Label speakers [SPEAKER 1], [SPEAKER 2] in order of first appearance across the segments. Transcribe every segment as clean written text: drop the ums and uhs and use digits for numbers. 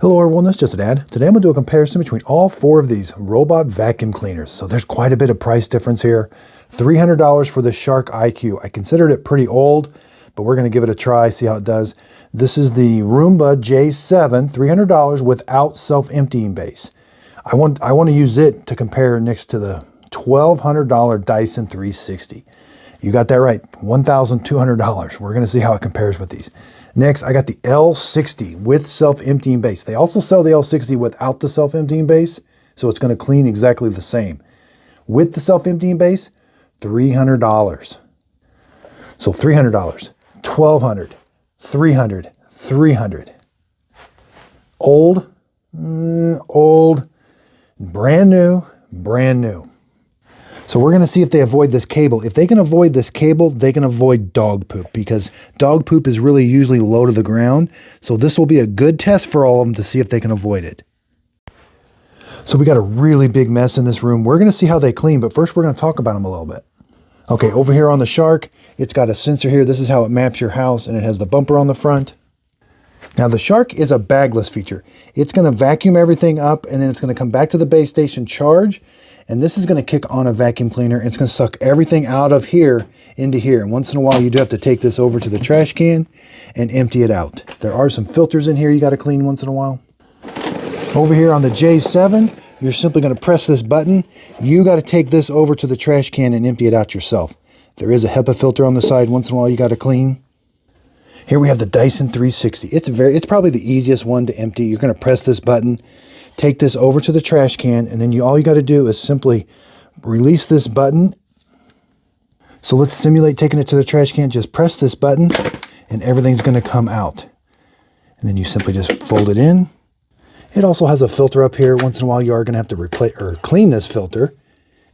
[SPEAKER 1] Hello everyone, this is just an ad. Today I'm going to do a comparison between all four of these robot vacuum cleaners. So there's quite a bit of price difference here. $300 for the Shark IQ. I considered it pretty old, but we're going to give it a try, see how it does. This is the Roomba J7, $300 without self-emptying base. I want to use it to compare next to the $1,200 Dyson 360. You got that right, $1,200. We're going to see how it compares with these. Next, I got the L60 with self-emptying base. They also sell the L60 without the self-emptying base, so it's going to clean exactly the same. With the self-emptying base, $300. So $300, $1,200, $300, $300. Old, old, brand new, brand new. So we're going to see if they avoid this cable. If they can avoid this cable, they can avoid dog poop, because dog poop is really usually low to the ground. So this will be a good test for all of them to see if they can avoid it. So we got a really big mess in this room. We're going to see how they clean, but first we're going to talk about them a little bit. Okay, over here on the Shark, it's got a sensor here. This is how it maps your house, and it has the bumper on the front. Now the Shark is a bagless feature. It's going to vacuum everything up, and then it's going to come back to the base station, charge, and this is going to kick on a vacuum cleaner. It's going to suck everything out of here into here. And once in a while, you do have to take this over to the trash can and empty it out. There are some filters in here you got to clean once in a while. Over here on the J7, you're simply going to press this button. You got to take this over to the trash can and empty it out yourself. There is a HEPA filter on the side. Once in a while, you got to clean. Here we have the Dyson 360. It's probably the easiest one to empty. You're going to press this button, take this over to the trash can, and then all you got to do is simply release this button. So let's simulate taking it to the trash can. Just press this button and everything's going to come out. And then you simply just fold it in. It also has a filter up here. Once in a while you are going to have to replace or clean this filter.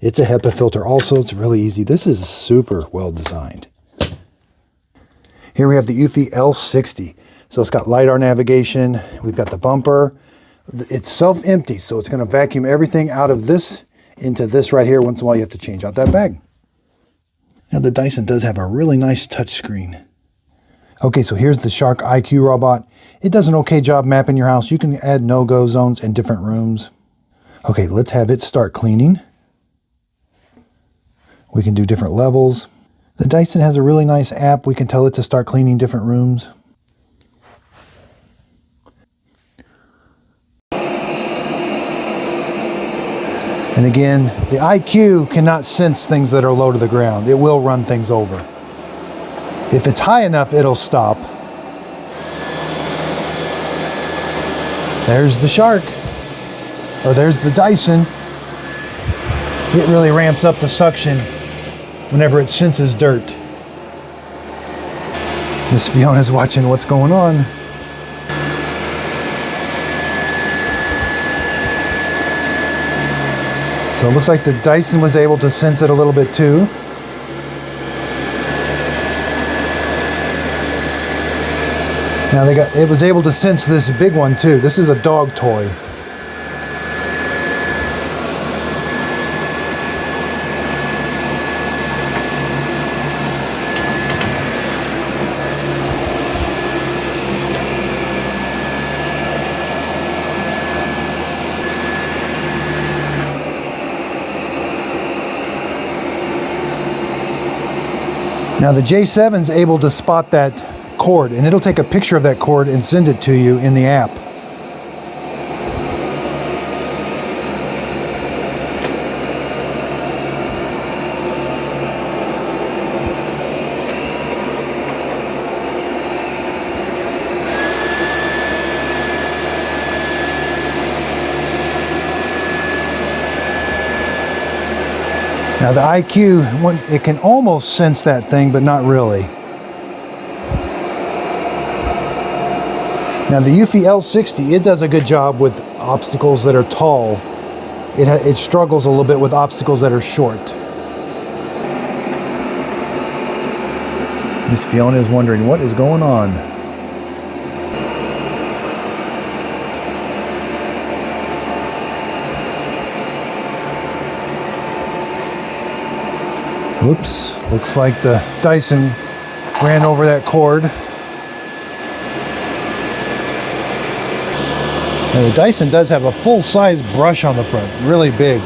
[SPEAKER 1] It's a HEPA filter also. It's really easy. This is super well designed. Here we have the Eufy L60. So it's got LiDAR navigation. We've got the bumper. It's self-empty, so it's going to vacuum everything out of this into this right here. Once in a while, you have to change out that bag. Now, the Dyson does have a really nice touch screen. Okay, so here's the Shark IQ robot. It does an okay job mapping your house. You can add no-go zones in different rooms. Okay, let's have it start cleaning. We can do different levels. The Dyson has a really nice app. We can tell it to start cleaning different rooms. And again, the IQ cannot sense things that are low to the ground. It will run things over. If it's high enough, it'll stop. There's the Shark, or there's the Dyson. It really ramps up the suction whenever it senses dirt. Miss Fiona's watching what's going on. So it looks like the Dyson was able to sense it a little bit too. Now it was able to sense this big one too. This is a dog toy. Now the J7 is able to spot that cord, and it'll take a picture of that cord and send it to you in the app. Now the IQ, it can almost sense that thing, but not really. Now the Eufy L60, it does a good job with obstacles that are tall. It struggles a little bit with obstacles that are short. Miss Fiona is wondering what is going on. Whoops, looks like the Dyson ran over that cord. Now the Dyson does have a full-size brush on the front, really big.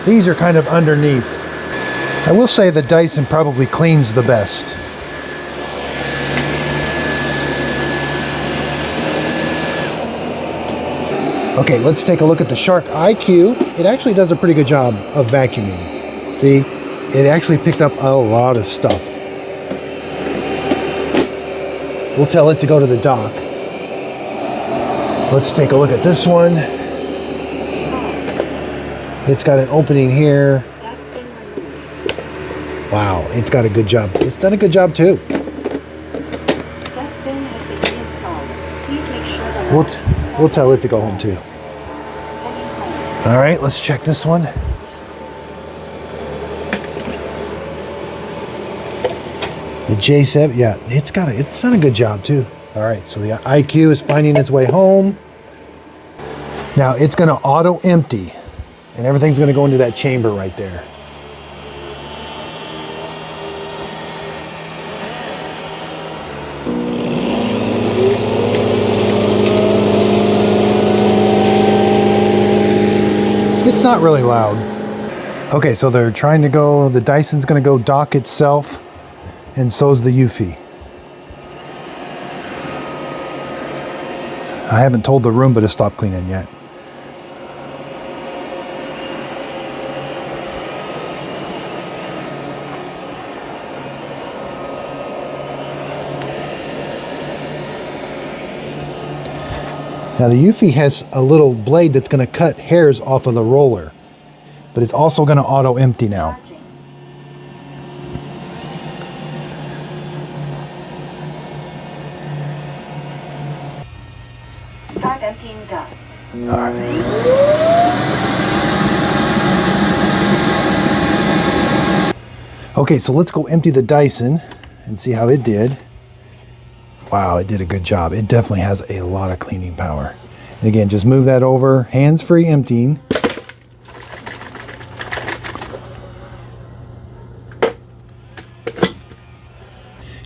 [SPEAKER 1] These are kind of underneath. I will say the Dyson probably cleans the best. Okay, let's take a look at the Shark IQ. It actually does a pretty good job of vacuuming. See, it actually picked up a lot of stuff. We'll tell it to go to the dock. Let's take a look at this one. It's got an opening here. Wow, it's got a good job. It's done a good job too. We'll tell it to go home too. All right, let's check this one. The J7, yeah, it's done a good job too. All right, so the IQ is finding its way home. Now it's gonna auto empty and everything's gonna go into that chamber right there. It's not really loud. Okay, so they're trying to go, the Dyson's gonna go dock itself, and so's the Eufy. I haven't told the Roomba to stop cleaning yet. Now the Eufy has a little blade that's going to cut hairs off of the roller, but it's also going to auto empty now.
[SPEAKER 2] Start emptying dust.
[SPEAKER 1] All right. Okay, so let's go empty the Dyson and see how it did. Wow, it did a good job. It definitely has a lot of cleaning power. And again, just move that over, hands-free emptying.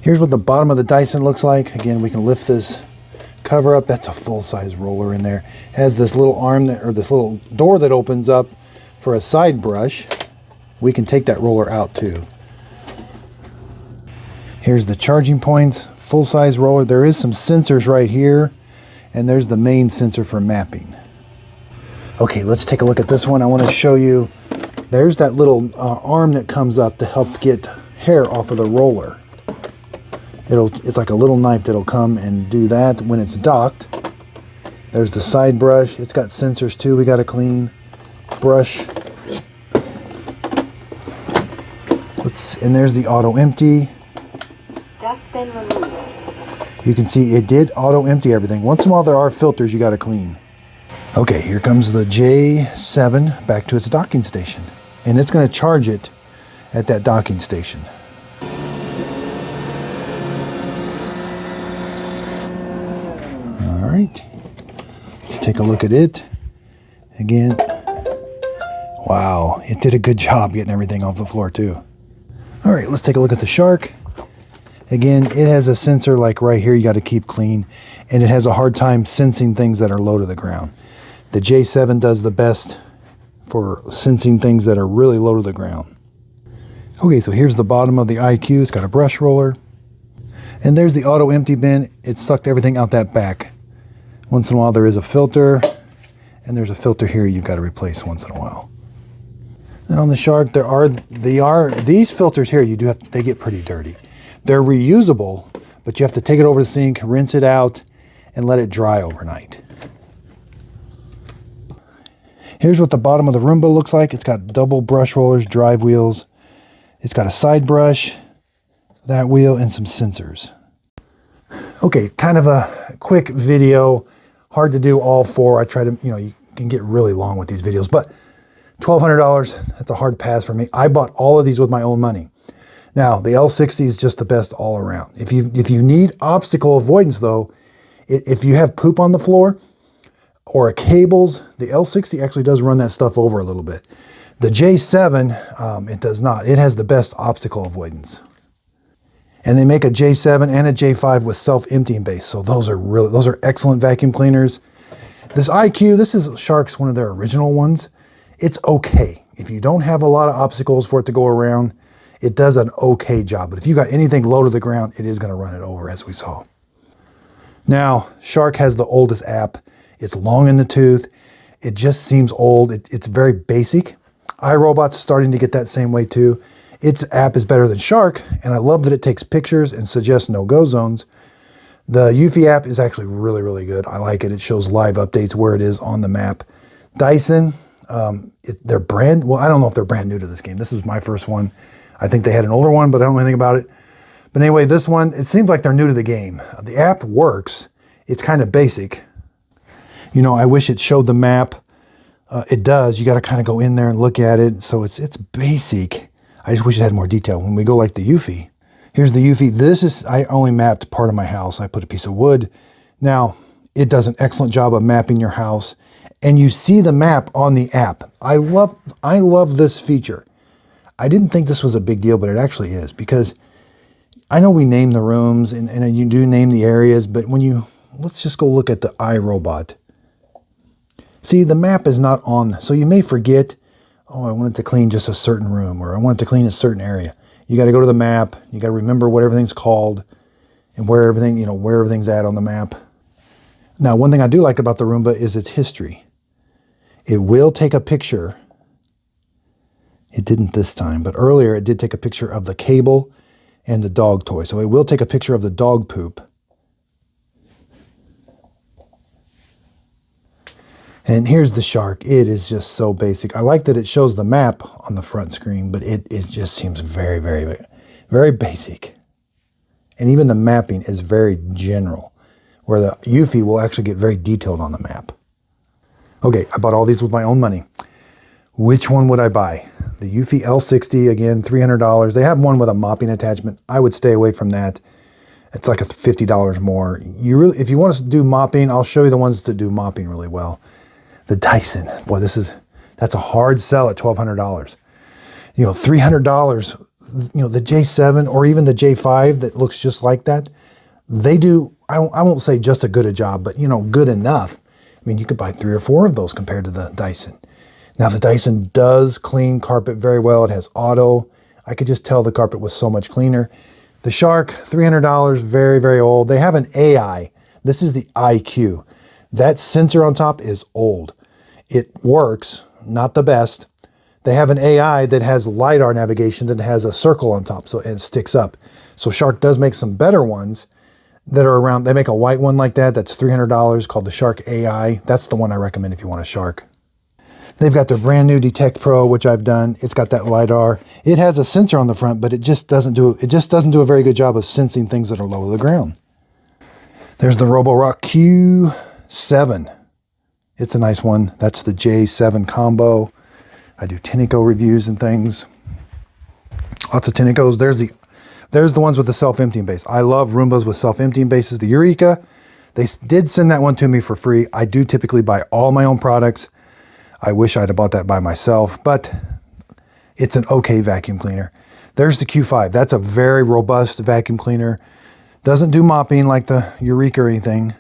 [SPEAKER 1] Here's what the bottom of the Dyson looks like. Again, we can lift this cover up. That's a full-size roller in there. It has this little arm that, or this little door that opens up for a side brush. We can take that roller out too. Here's the charging points. Full-size roller. There is some sensors right here, and there's the main sensor for mapping. Okay, let's take a look at this one. I want to show you, there's that little arm that comes up to help get hair off of the roller. It's like a little knife that'll come and do that when it's docked. There's the side brush. It's got sensors too we got to clean. Brush. And there's the auto empty.
[SPEAKER 2] Dustbin removed.
[SPEAKER 1] You can see it did auto empty everything. Once in a while there are filters you got to clean. Okay, here comes the J7 back to its docking station. And it's going to charge it at that docking station. All right, let's take a look at it. Again, wow, it did a good job getting everything off the floor too. All right, let's take a look at the Shark. Again, it has a sensor like right here you got to keep clean, and it has a hard time sensing things that are low to the ground. The J7 does the best for sensing things that are really low to the ground. Okay, so here's the bottom of the IQ. It's got a brush roller. And there's the auto empty bin. It sucked everything out that back. Once in a while there is a filter, and there's a filter here you've got to replace once in a while. And on the Shark, these filters here, they get pretty dirty. They're reusable, but you have to take it over the sink, rinse it out, and let it dry overnight. Here's what the bottom of the Roomba looks like. It's got double brush rollers, drive wheels. It's got a side brush, that wheel, and some sensors. Okay, kind of a quick video. Hard to do all four. I try to, you can get really long with these videos, but $1,200, that's a hard pass for me. I bought all of these with my own money. Now, the L60 is just the best all around. If you need obstacle avoidance though, if you have poop on the floor or cables, the L60 actually does run that stuff over a little bit. The J7, it does not. It has the best obstacle avoidance. And they make a J7 and a J5 with self-emptying base. So those are excellent vacuum cleaners. This IQ, this is Shark's one of their original ones. It's okay. If you don't have a lot of obstacles for it to go around, it does an okay job. But if you got anything low to the ground, it is going to run it over, as we saw. Now, Shark has the oldest app. It's long in the tooth. It just seems old. It's very basic. iRobot's starting to get that same way too. Its app is better than Shark, and I love that it takes pictures and suggests no-go zones. The Eufy app is actually really, really good. I like it. It shows live updates where it is on the map. Dyson, they're well, I don't know if they're brand new to this game. This is my first one. I think they had an older one, but I don't know anything about it. But anyway, this one, it seems like they're new to the game. The app works. It's kind of basic. You know, I wish it showed the map. It does. You got to kind of go in there and look at it. So it's basic. I just wish it had more detail. When we go like the Eufy, here's the Eufy. I only mapped part of my house. I put a piece of wood. Now, it does an excellent job of mapping your house, and you see the map on the app. I love this feature. I didn't think this was a big deal, but it actually is, because I know we name the rooms and you do name the areas, but let's just go look at the iRobot. See, the map is not on, so you may forget, oh, I wanted to clean just a certain room, or I wanted to clean a certain area. You got to go to the map. You got to remember what everything's called and where everything's at on the map. Now, one thing I do like about the Roomba is its history. It will take a picture. It didn't this time, but earlier it did take a picture of the cable and the dog toy. So it will take a picture of the dog poop. And here's the Shark. It is just so basic. I like that it shows the map on the front screen, but it just seems very, very, very basic. And even the mapping is very general, where the Eufy will actually get very detailed on the map. Okay, I bought all these with my own money. Which one would I buy? The Eufy L60, again, $300. They have one with a mopping attachment. I would stay away from that. It's like $50 more. If you want us to do mopping, I'll show you the ones that do mopping really well. The Dyson, boy, that's a hard sell at $1,200. You know, $300, you know, the J7 or even the J5 that looks just like that, they do, I won't say just a good job, but, you know, good enough. I mean, you could buy 3 or 4 of those compared to the Dyson. Now, the Dyson does clean carpet very well. It has auto. I could just tell the carpet was so much cleaner. The Shark, $300, very, very old. They have an AI. This is the IQ. That sensor on top is old. It works, not the best. They have an AI that has LiDAR navigation that has a circle on top, so it sticks up. So Shark does make some better ones that are around. They make a white one like that. That's $300 called the Shark AI. That's the one I recommend if you want a Shark. They've got their brand new Detect Pro, which I've done. It's got that LiDAR. It has a sensor on the front, but it just doesn't do a very good job of sensing things that are low to the ground. There's the Roborock Q7. It's a nice one. That's the J7 combo. I do Tinico reviews and things. Lots of Tinicos. There's the ones with the self-emptying base. I love Roombas with self-emptying bases. The Eureka, they did send that one to me for free. I do typically buy all my own products. I wish I'd have bought that by myself, but it's an okay vacuum cleaner. There's the Q5. That's a very robust vacuum cleaner. Doesn't do mopping like the Eureka or anything.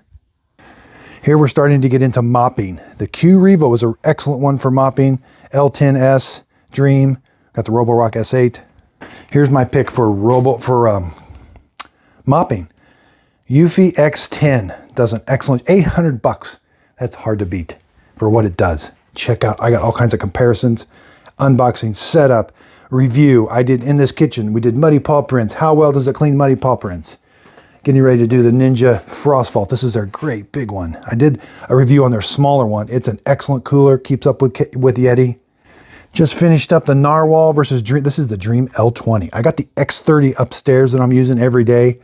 [SPEAKER 1] Here we're starting to get into mopping. The Q Revo is an excellent one for mopping. L10S, Dream, got the Roborock S8. Here's my pick for mopping. Eufy X10 does an excellent, $800. That's hard to beat for what it does. Check out, I got all kinds of comparisons, unboxing, setup, review. I did in this kitchen, we did muddy paw prints. How well does it clean muddy paw prints? Getting ready to do the Ninja Frost Vault. This is their great big one. I did a review on their smaller one. It's an excellent cooler, keeps up with Yeti. Just finished up the Narwhal versus Dream. This is the Dream L20. I got the X30 upstairs that I'm using every day.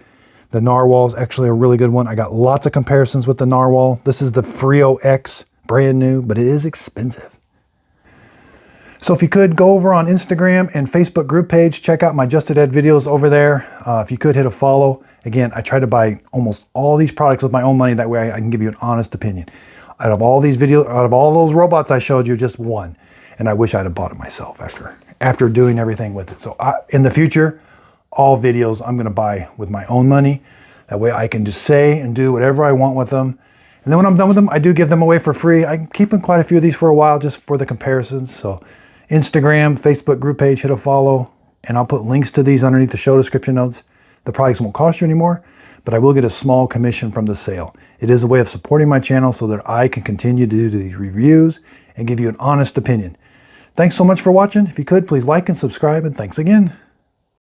[SPEAKER 1] The Narwhal is actually a really good one. I got lots of comparisons with the Narwhal. This is the Frio X, brand new, but it is expensive. So if you could go over on Instagram and Facebook group page, check out my Just a Dad videos over there. If you could hit a follow. Again, I try to buy almost all these products with my own money. That way I can give you an honest opinion. Out of all these videos, out of all those robots I showed you, just one. And I wish I'd have bought it myself after doing everything with it. So in the future, all videos I'm gonna buy with my own money. That way I can just say and do whatever I want with them. And then when I'm done with them, I do give them away for free. I'm keeping quite a few of these for a while just for the comparisons. So Instagram, Facebook group page, hit a follow, and I'll put links to these underneath the show description notes. The products won't cost you anymore, but I will get a small commission from the sale. It is a way of supporting my channel so that I can continue to do these reviews and give you an honest opinion. Thanks so much for watching. If you could, please like and subscribe, and thanks again.